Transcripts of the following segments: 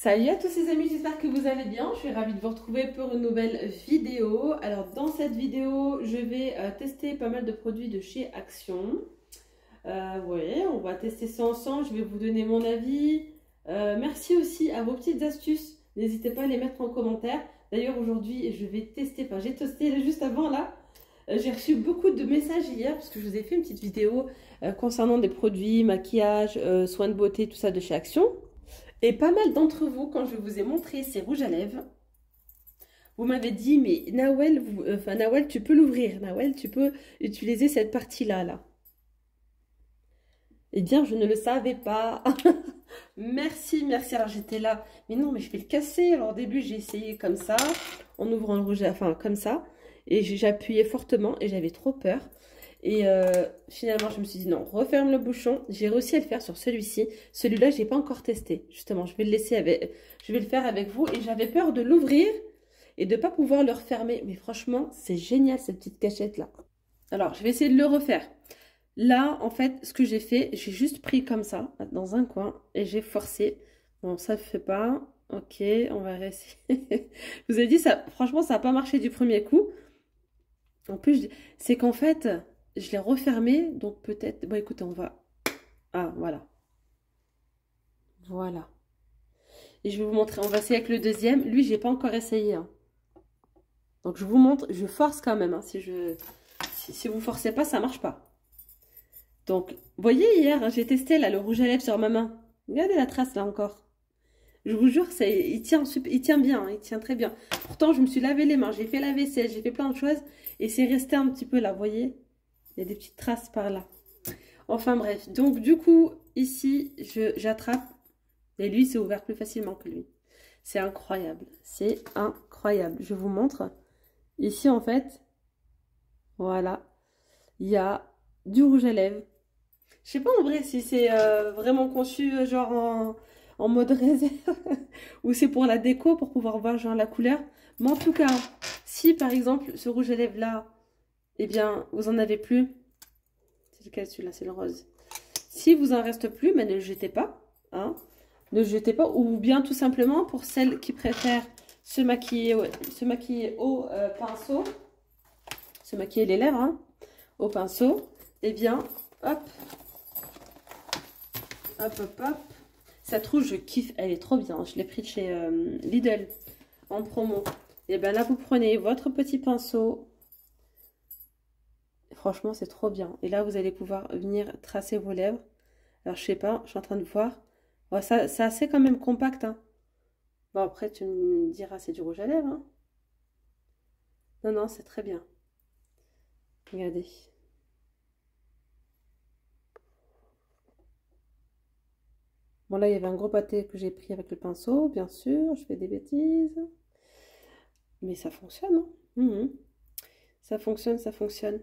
Salut à tous les amis, j'espère que vous allez bien. Je suis ravie de vous retrouver pour une nouvelle vidéo. Alors dans cette vidéo, je vais tester pas mal de produits de chez Action. Ouais, on va tester ça ensemble, je vais vous donner mon avis. Merci aussi à vos petites astuces, n'hésitez pas à les mettre en commentaire. D'ailleurs aujourd'hui, je vais tester, enfin j'ai testé juste avant là. J'ai reçu beaucoup de messages hier parce que je vous ai fait une petite vidéo concernant des produits, maquillage, soins de beauté, tout ça de chez Action. Et pas mal d'entre vous, quand je vous ai montré ces rouges à lèvres, vous m'avez dit, mais Nawel, Nawel, tu peux l'ouvrir. Nawel, tu peux utiliser cette partie-là, là. Eh bien, je ne le savais pas. Merci, merci. Alors, j'étais là. Mais non, mais je vais le casser. Alors, au début, j'ai essayé comme ça, en ouvrant le rouge, enfin, comme ça. Et j'ai appuyé fortement et j'avais trop peur. Et finalement, je me suis dit non, referme le bouchon. J'ai réussi à le faire sur celui-ci. Celui-là, je n'ai pas encore testé. Justement, je vais le faire avec vous. Et j'avais peur de l'ouvrir et de ne pas pouvoir le refermer. Mais franchement, c'est génial cette petite cachette-là. Alors, je vais essayer de le refaire. Là, en fait, ce que j'ai fait, j'ai juste pris comme ça, dans un coin, et j'ai forcé. Bon, ça ne fait pas. Ok, on va réessayer. Je vous ai dit, ça, franchement, ça n'a pas marché du premier coup. En plus, c'est qu'en fait, je l'ai refermé, donc peut-être... Bon, écoutez, on va... Ah, voilà. Voilà. Et je vais vous montrer. On va essayer avec le deuxième. Lui, j'ai pas encore essayé. Hein. Donc, je vous montre. Je force quand même. Hein. Si vous forcez pas, ça marche pas. Donc, vous voyez, hier, j'ai testé là, le rouge à lèvres sur ma main. Regardez la trace, là, encore. Je vous jure, il tient bien. Hein, il tient très bien. Pourtant, je me suis lavé les mains. J'ai fait la vaisselle. J'ai fait plein de choses. Et c'est resté un petit peu là, vous voyez. Il y a des petites traces par là. Enfin bref, donc du coup, ici, j'attrape. Et lui, c'est ouvert plus facilement que lui. C'est incroyable. C'est incroyable. Je vous montre. Ici, en fait, voilà, il y a du rouge à lèvres. Je sais pas en vrai si c'est vraiment conçu genre en mode réserve ou c'est pour la déco, pour pouvoir voir genre la couleur. Mais en tout cas, si par exemple, ce rouge à lèvres là, eh bien, vous en avez plus. C'est lequel celui-là? C'est le rose. Si vous en reste plus, mais ne le jetez pas. Hein, ne le jetez pas. Ou bien tout simplement pour celles qui préfèrent se maquiller au pinceau. Se maquiller les lèvres hein, au pinceau. Eh bien, hop. Hop, hop, hop. Cette rouge, je kiffe. Elle est trop bien. Je l'ai pris de chez Lidl en promo. Et bien là, vous prenez votre petit pinceau. Franchement, c'est trop bien. Et là, vous allez pouvoir venir tracer vos lèvres. Alors, je sais pas, je suis en train de voir. Ouais, c'est assez quand même compact. Hein. Bon, après, tu me diras, c'est du rouge à lèvres. Hein. Non, non, c'est très bien. Regardez. Bon, là, il y avait un gros pâté que j'ai pris avec le pinceau, bien sûr. Je fais des bêtises. Mais ça fonctionne. Hein. Ça fonctionne, ça fonctionne.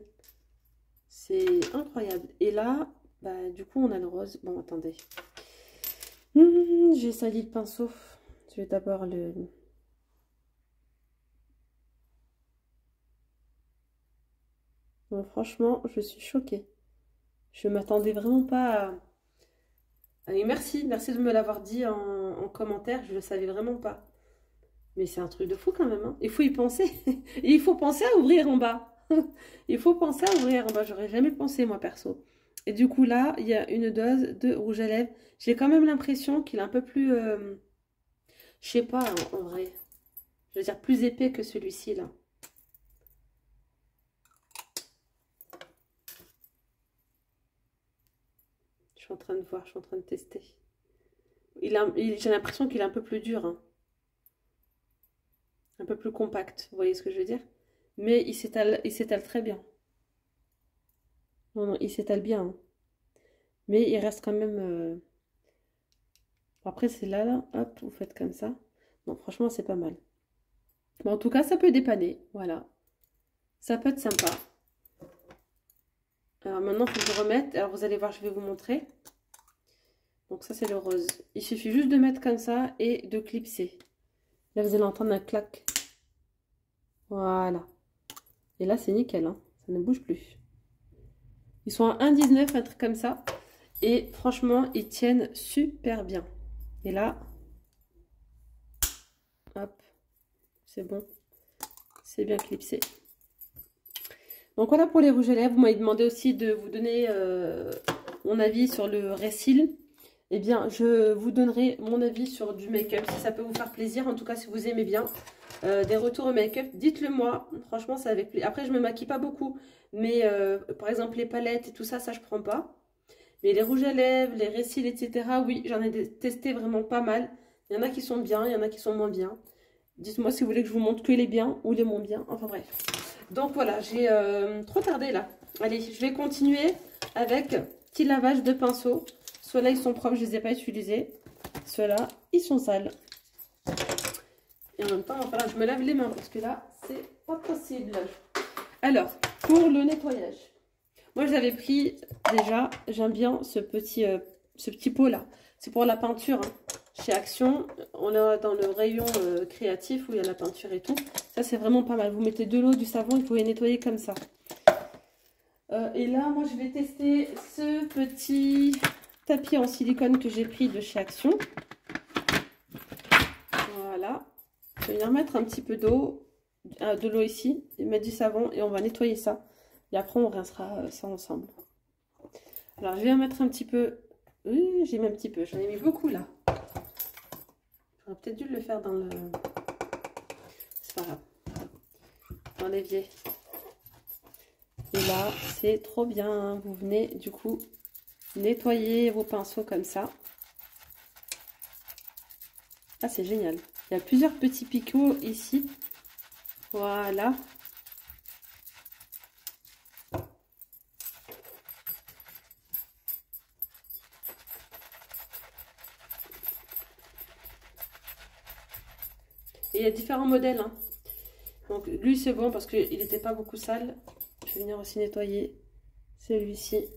C'est incroyable. Et là, bah, du coup, on a le rose. Bon, attendez. J'ai sali le pinceau. Je vais d'abord le... Bon, franchement, je suis choquée. Je ne m'attendais vraiment pas à... Et merci de me l'avoir dit en commentaire. Je ne le savais vraiment pas. Mais c'est un truc de fou quand même. Hein. Il faut y penser. Et il faut penser à ouvrir en bas. Il faut penser à ouvrir en bas. J'aurais jamais pensé, moi, perso. Et du coup, là, il y a une dose de rouge à lèvres. J'ai quand même l'impression qu'il est un peu plus... je sais pas, en vrai. Je veux dire, plus épais que celui-ci, là. Je suis en train de voir, je suis en train de tester. J'ai l'impression qu'il est un peu plus dur. Hein. Un peu plus compact. Vous voyez ce que je veux dire? Mais il s'étale très bien. Non, non, il s'étale bien. Hein. Mais il reste quand même... Après, c'est là, hop, vous faites comme ça. Non, franchement, c'est pas mal. Bon, en tout cas, ça peut dépanner. Voilà. Ça peut être sympa. Alors maintenant, il faut que je remette. Alors, vous allez voir, je vais vous montrer. Donc, ça, c'est le rose. Il suffit juste de mettre comme ça et de clipser. Là, vous allez entendre un clac. Voilà. Et là, c'est nickel. Hein. Ça ne bouge plus. Ils sont à 1,19, un truc comme ça. Et franchement, ils tiennent super bien. Et là, Hop, c'est bon. C'est bien clipsé. Donc voilà pour les rouges à lèvres. Vous m'avez demandé aussi de vous donner mon avis sur le Resil. Eh bien, je vous donnerai mon avis sur du make-up si ça peut vous faire plaisir. En tout cas, si vous aimez bien des retours au make-up, dites-le moi. Franchement, c'est avec plaisir. Après, je me maquille pas beaucoup. Mais par exemple, les palettes et tout ça, ça je prends pas. Mais les rouges à lèvres, les Resil, etc. Oui, j'en ai testé vraiment pas mal. Il y en a qui sont bien, il y en a qui sont moins bien. Dites-moi si vous voulez que je vous montre que les biens ou les moins bien. Enfin bref. Donc voilà, j'ai trop tardé là. Allez, je vais continuer avec petit lavage de pinceau. Ceux-là, ils sont propres, je ne les ai pas utilisés. Ceux-là, ils sont sales. Et en même temps, il va falloir que je me lave les mains parce que là, c'est pas possible. Alors, pour le nettoyage. Moi, j'avais pris déjà, j'aime bien ce petit pot là. C'est pour la peinture. Hein. Chez Action, on est dans le rayon créatif où il y a la peinture et tout. Ça, c'est vraiment pas mal. Vous mettez de l'eau, du savon, vous pouvez nettoyer comme ça. Et là, moi, je vais tester ce petit tapis en silicone que j'ai pris de chez Action. Voilà. Je vais venir mettre un petit peu d'eau, de l'eau ici, et mettre du savon et on va nettoyer ça. Et après, on rincera ça ensemble. Alors, je vais en mettre un petit peu. Oui, j'ai mis un petit peu. J'en ai mis beaucoup là. J'aurais peut-être dû le faire dans le... C'est pas grave. Dans l'évier. Et là, c'est trop bien. Vous venez du coup nettoyer vos pinceaux comme ça. Ah, c'est génial. Il y a plusieurs petits picots ici. Voilà. Et il y a différents modèles. Hein. Donc lui c'est bon parce qu'il n'était pas beaucoup sale. Je vais venir aussi nettoyer celui-ci.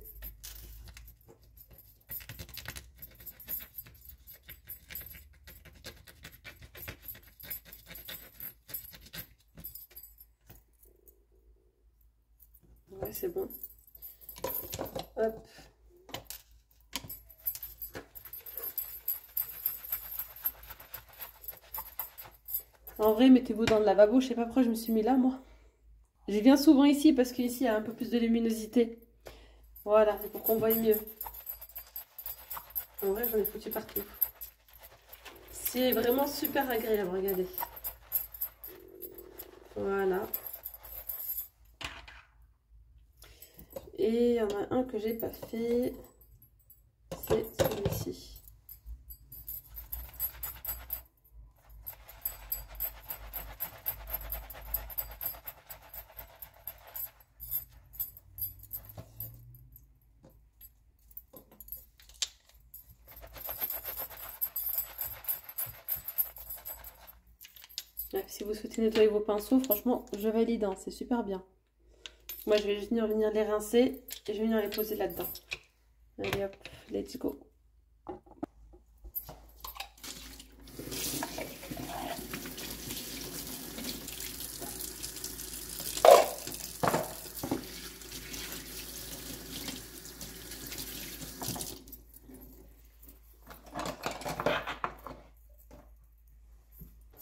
Ouais, c'est bon. Hop. En vrai, mettez-vous dans le lavabo. Je sais pas pourquoi je me suis mis là, moi. Je viens souvent ici parce qu'ici, il y a un peu plus de luminosité. Voilà, pour qu'on voie mieux. En vrai, j'en ai foutu partout. C'est vraiment super agréable, regardez. Voilà. Et il y en a un que j'ai pas fait. C'est celui-ci. Bref, si vous souhaitez nettoyer vos pinceaux, franchement, je valide, hein, c'est super bien. Moi, je vais venir les rincer et je vais venir les poser là-dedans. Allez hop, let's go.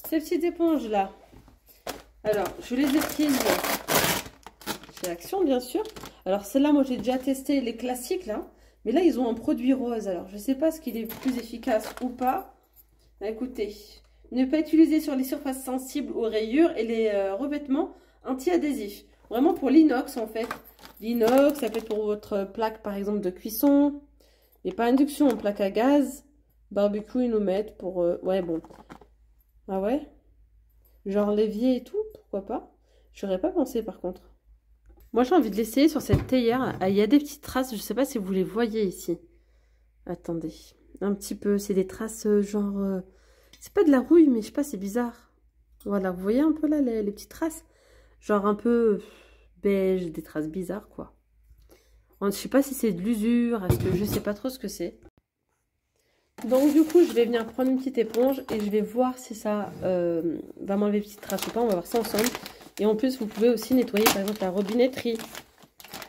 Ces petites éponges là, alors je les ai prises chez Action bien sûr. Alors celle-là, moi j'ai déjà testé les classiques là, mais là ils ont un produit rose. Alors je sais pas ce qu'il est plus efficace ou pas. Écoutez, ne pas utiliser sur les surfaces sensibles aux rayures et les revêtements anti-adhésifs. Vraiment pour l'inox en fait. L'inox, ça peut être pour votre plaque par exemple de cuisson. Et pas induction en plaque à gaz. Barbecue, ils nous mettent pour... ouais bon. Ah ouais? Genre l'évier et tout, pourquoi pas? J'aurais pas pensé par contre. Moi j'ai envie de l'essayer sur cette théière. Ah, il y a des petites traces, je sais pas si vous les voyez ici. Attendez, un petit peu, c'est des traces genre... c'est pas de la rouille, mais je sais pas, c'est bizarre. Voilà, vous voyez un peu là les petites traces? Genre un peu beige, des traces bizarres quoi. Je sais pas si c'est de l'usure, est-ce que je sais pas trop ce que c'est. Donc du coup, je vais venir prendre une petite éponge et je vais voir si ça va m'enlever les petites traces ou pas. On va voir ça ensemble. Et en plus, vous pouvez aussi nettoyer par exemple la robinetterie.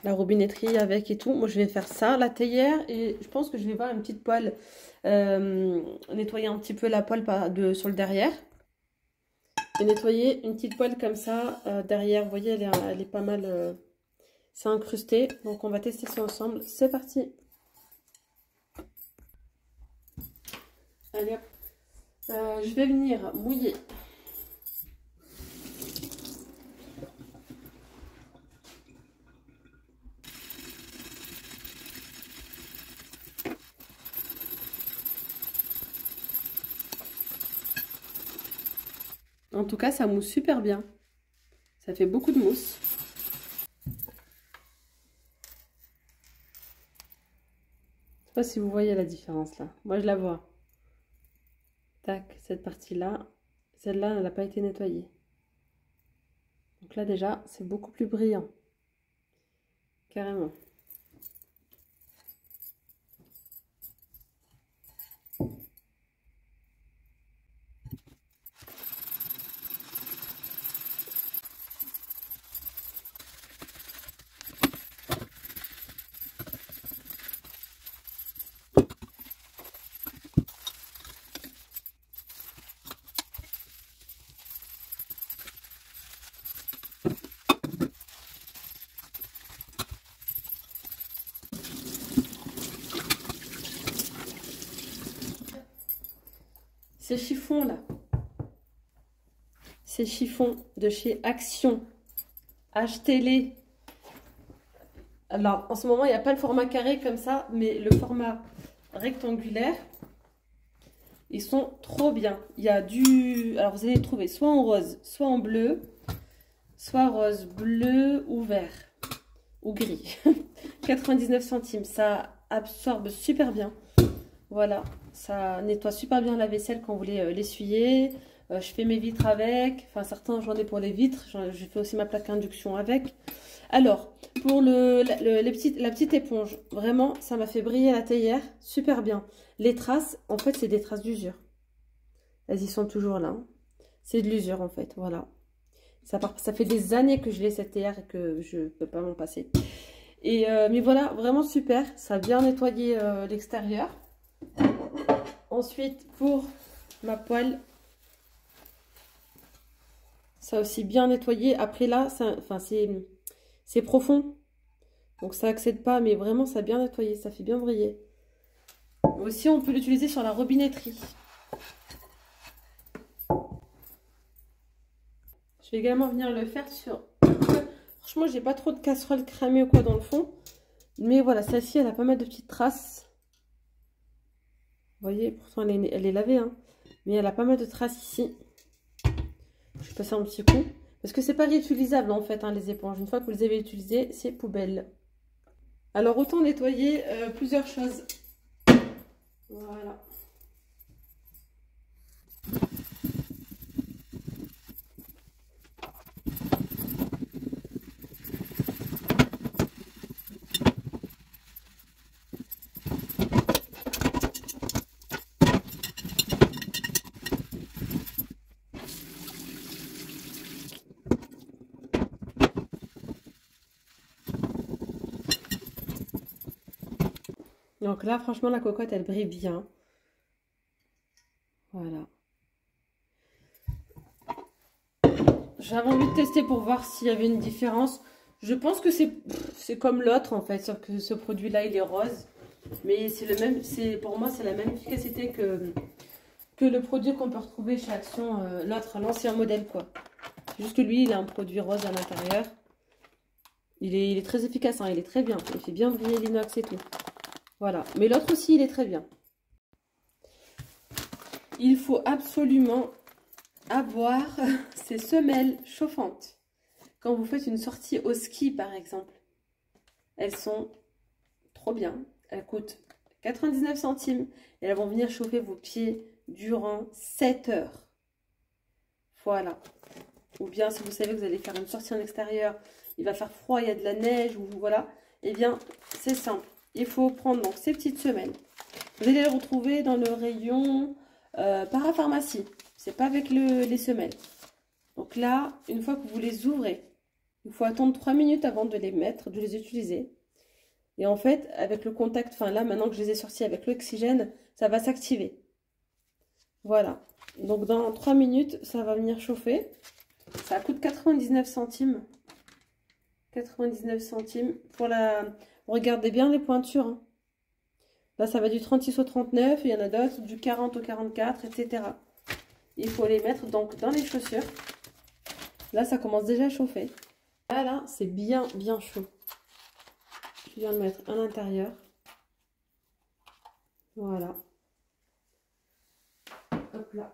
La robinetterie avec et tout. Moi, je vais faire ça, la théière. Et je pense que je vais voir une petite poêle, nettoyer un petit peu la poêle sur le derrière. et nettoyer une petite poêle comme ça derrière. Vous voyez, elle est pas mal, c'est incrusté. Donc on va tester ça ensemble. C'est parti. Allez hop. Je vais venir mouiller. En tout cas, ça mousse super bien. Ça fait beaucoup de mousse. Je sais pas si vous voyez la différence là. Moi, je la vois. Tac, cette partie-là. Celle-là, elle n'a pas été nettoyée. Donc là, déjà, c'est beaucoup plus brillant. Carrément. Ces chiffons là, ces chiffons de chez Action, achetez-les. Alors en ce moment il n'y a pas le format carré comme ça, mais le format rectangulaire, ils sont trop bien. Il y a du, alors vous allez les trouver soit en rose, soit en bleu, soit rose, bleu ou vert ou gris. 99 centimes, ça absorbe super bien. Voilà, ça nettoie super bien la vaisselle quand vous voulez l'essuyer. Je fais mes vitres avec. Enfin, certains, j'en ai pour les vitres. Je fais aussi ma plaque induction avec. Alors, pour la petite éponge, vraiment, ça m'a fait briller la théière. Super bien. Les traces, en fait, c'est des traces d'usure. Elles y sont toujours là. Hein. C'est de l'usure, en fait. Voilà. Ça fait des années que je l'ai cette théière et que je ne peux pas m'en passer. Et, mais voilà, vraiment super. Ça a bien nettoyé l'extérieur. Ensuite, pour ma poêle, ça aussi bien nettoyé. Après là, c'est profond. Donc ça accède pas, mais vraiment ça a bien nettoyé, ça fait bien briller. Aussi, on peut l'utiliser sur la robinetterie. Je vais également venir le faire sur... Franchement, j'ai pas trop de casserole cramée ou quoi dans le fond. Mais voilà, celle-ci, elle a pas mal de petites traces. Vous voyez, pourtant elle est lavée, hein. Mais elle a pas mal de traces ici. Je vais passer un petit coup. Parce que c'est pas réutilisable en fait, hein, les éponges. Une fois que vous les avez utilisées, c'est poubelle. Alors autant nettoyer plusieurs choses. Voilà. Donc là, franchement, la cocotte, elle brille bien. Voilà. J'avais envie de tester pour voir s'il y avait une différence. Je pense que c'est comme l'autre, en fait, sauf que ce produit-là, il est rose. Mais c'est le même, pour moi, c'est la même efficacité que le produit qu'on peut retrouver chez Action, l'autre, l'ancien modèle, quoi. C'est juste que lui, il a un produit rose à l'intérieur. Il est très efficace, hein, il est très bien. Il fait bien briller l'inox et tout. Voilà. Mais l'autre aussi, il est très bien. Il faut absolument avoir ces semelles chauffantes. Quand vous faites une sortie au ski, par exemple. Elles sont trop bien. Elles coûtent 99 centimes. Et elles vont venir chauffer vos pieds durant 7 heures. Voilà. Ou bien, si vous savez que vous allez faire une sortie en extérieur, il va faire froid, il y a de la neige, ou voilà. Eh bien, c'est simple. Il faut prendre donc ces petites semelles. Vous allez les retrouver dans le rayon parapharmacie. C'est pas avec les semelles. Donc là, une fois que vous les ouvrez, il faut attendre 3 minutes avant de les mettre, de les utiliser. Et en fait, avec le contact, enfin là, maintenant que je les ai sortis avec l'oxygène, ça va s'activer. Voilà. Donc dans 3 minutes, ça va venir chauffer. Ça coûte 99 centimes. 99 centimes. Pour la... Regardez bien les pointures. Hein. Là, ça va du 36 au 39. Il y en a d'autres, du 40 au 44, etc. Il faut les mettre donc dans les chaussures. Là, ça commence déjà à chauffer. Là, c'est bien chaud. Je viens de le mettre à l'intérieur. Voilà. Hop là.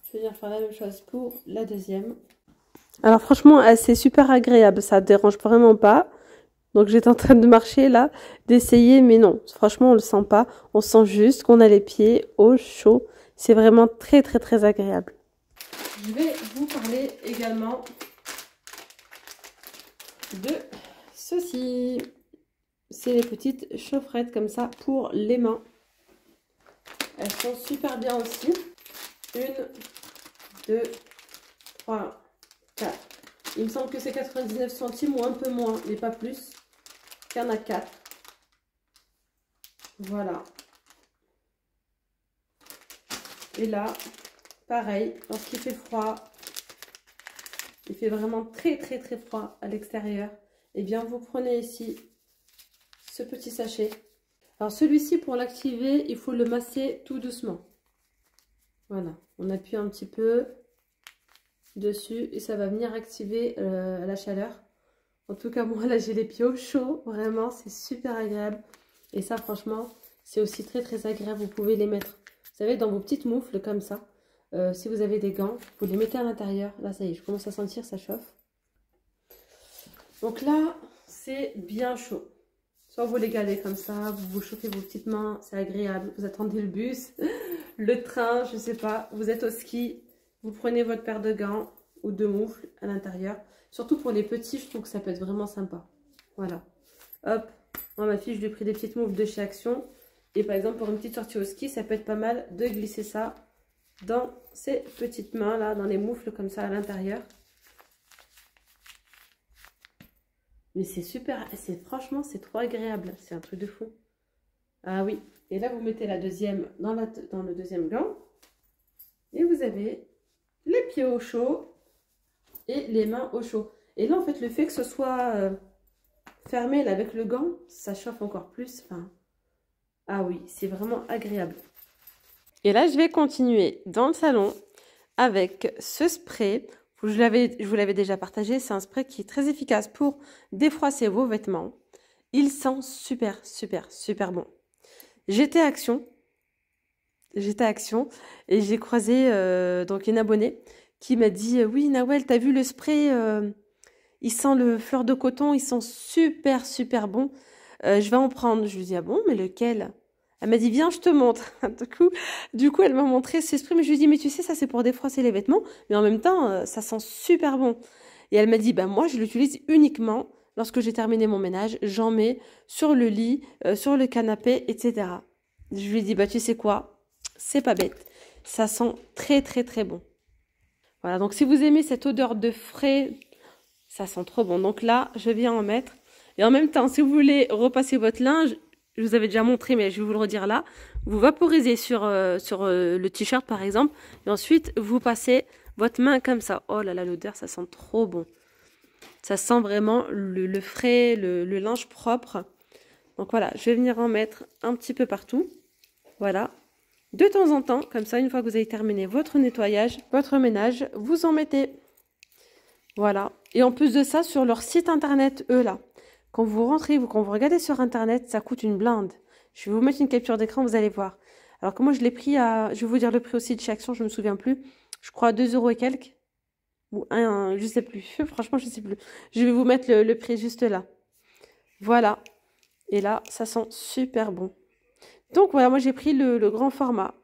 Je vais venir faire la même chose pour la deuxième. Alors franchement, c'est super agréable. Ça ne dérange vraiment pas. Donc j'étais en train de marcher là, d'essayer. Mais non, franchement, on ne le sent pas. On sent juste qu'on a les pieds au chaud. C'est vraiment très agréable. Je vais vous parler également de ceci. C'est les petites chaufferettes comme ça pour les mains. Elles sont super bien aussi. 1, 2, 3, 4. Il me semble que c'est 99 centimes ou un peu moins, mais pas plus. Il y en a 4. Voilà. Et là, pareil, lorsqu'il fait froid, il fait vraiment très froid à l'extérieur, et bien vous prenez ici ce petit sachet. Alors celui-ci, pour l'activer, il faut le masser tout doucement. Voilà, on appuie un petit peu dessus et ça va venir activer la chaleur. En tout cas, moi là j'ai les pieds au chaud, vraiment c'est super agréable. Et ça franchement, c'est aussi très agréable, vous pouvez les mettre, vous savez, dans vos petites moufles comme ça. Si vous avez des gants, vous les mettez à l'intérieur. Là ça y est, je commence à sentir, ça chauffe. Donc là, c'est bien chaud. Soit vous les gardez comme ça, vous chauffez vos petites mains, c'est agréable. Vous attendez le bus, le train, je sais pas. Vous êtes au ski, vous prenez votre paire de gants ou de moufles à l'intérieur. Surtout pour les petits, je trouve que ça peut être vraiment sympa. Voilà. Hop, moi ma fille, je lui ai pris des petites moufles de chez Action. Et par exemple, pour une petite sortie au ski, ça peut être pas mal de glisser ça dans ses petites mains, là, dans les moufles comme ça à l'intérieur. Mais c'est super, franchement, c'est trop agréable. C'est un truc de fou. Ah oui. Et là, vous mettez la deuxième dans le deuxième gant. Et vous avez les pieds au chaud et les mains au chaud. Et là, en fait, le fait que ce soit fermé là, avec le gant, ça chauffe encore plus. Enfin, ah oui, c'est vraiment agréable. Et là, je vais continuer dans le salon avec ce spray. Je vous l'avais déjà partagé, c'est un spray qui est très efficace pour défroisser vos vêtements. Il sent super bon. J'étais à Action et j'ai croisé donc une abonnée qui m'a dit oui Nawel, t'as vu le spray, il sent le fleur de coton, il sent super bon. Je vais en prendre. Je lui dis ah bon, mais lequel? Elle m'a dit, viens, je te montre. Du coup, elle m'a montré ce spray. Mais je lui ai dit, mais tu sais, ça, c'est pour défroisser les vêtements. Mais en même temps, ça sent super bon. Et elle m'a dit, bah, moi, je l'utilise uniquement lorsque j'ai terminé mon ménage. J'en mets sur le lit, sur le canapé, etc. Je lui ai dit, bah, tu sais quoi? C'est pas bête. Ça sent très bon. Voilà, donc si vous aimez cette odeur de frais, ça sent trop bon. Donc là, je viens en mettre. Et en même temps, si vous voulez repasser votre linge, je vous avais déjà montré, mais je vais vous le redire là. Vous vaporisez sur le t-shirt, par exemple. Et ensuite, vous passez votre main comme ça. Oh là là, l'odeur, ça sent trop bon. Ça sent vraiment le frais, le linge propre. Donc voilà, je vais venir en mettre un petit peu partout. Voilà. De temps en temps, comme ça, une fois que vous avez terminé votre nettoyage, votre ménage, vous en mettez. Voilà. Et en plus de ça, sur leur site internet, eux là, quand vous rentrez, quand vous regardez sur internet, ça coûte une blinde. Je vais vous mettre une capture d'écran, vous allez voir. Alors que moi, je l'ai pris à... Je vais vous dire le prix aussi de chez Action, je ne me souviens plus. Je crois 2 € et quelques. Ou je sais plus. Franchement, je sais plus. Je vais vous mettre le prix juste là. Voilà. Et là, ça sent super bon. Donc voilà, moi j'ai pris le grand format.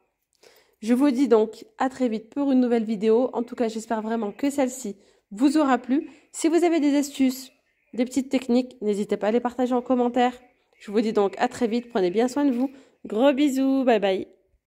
Je vous dis donc à très vite pour une nouvelle vidéo. En tout cas, j'espère vraiment que celle-ci vous aura plu. Si vous avez des astuces, des petites techniques, n'hésitez pas à les partager en commentaire. Je vous dis donc à très vite, prenez bien soin de vous. Gros bisous, bye bye.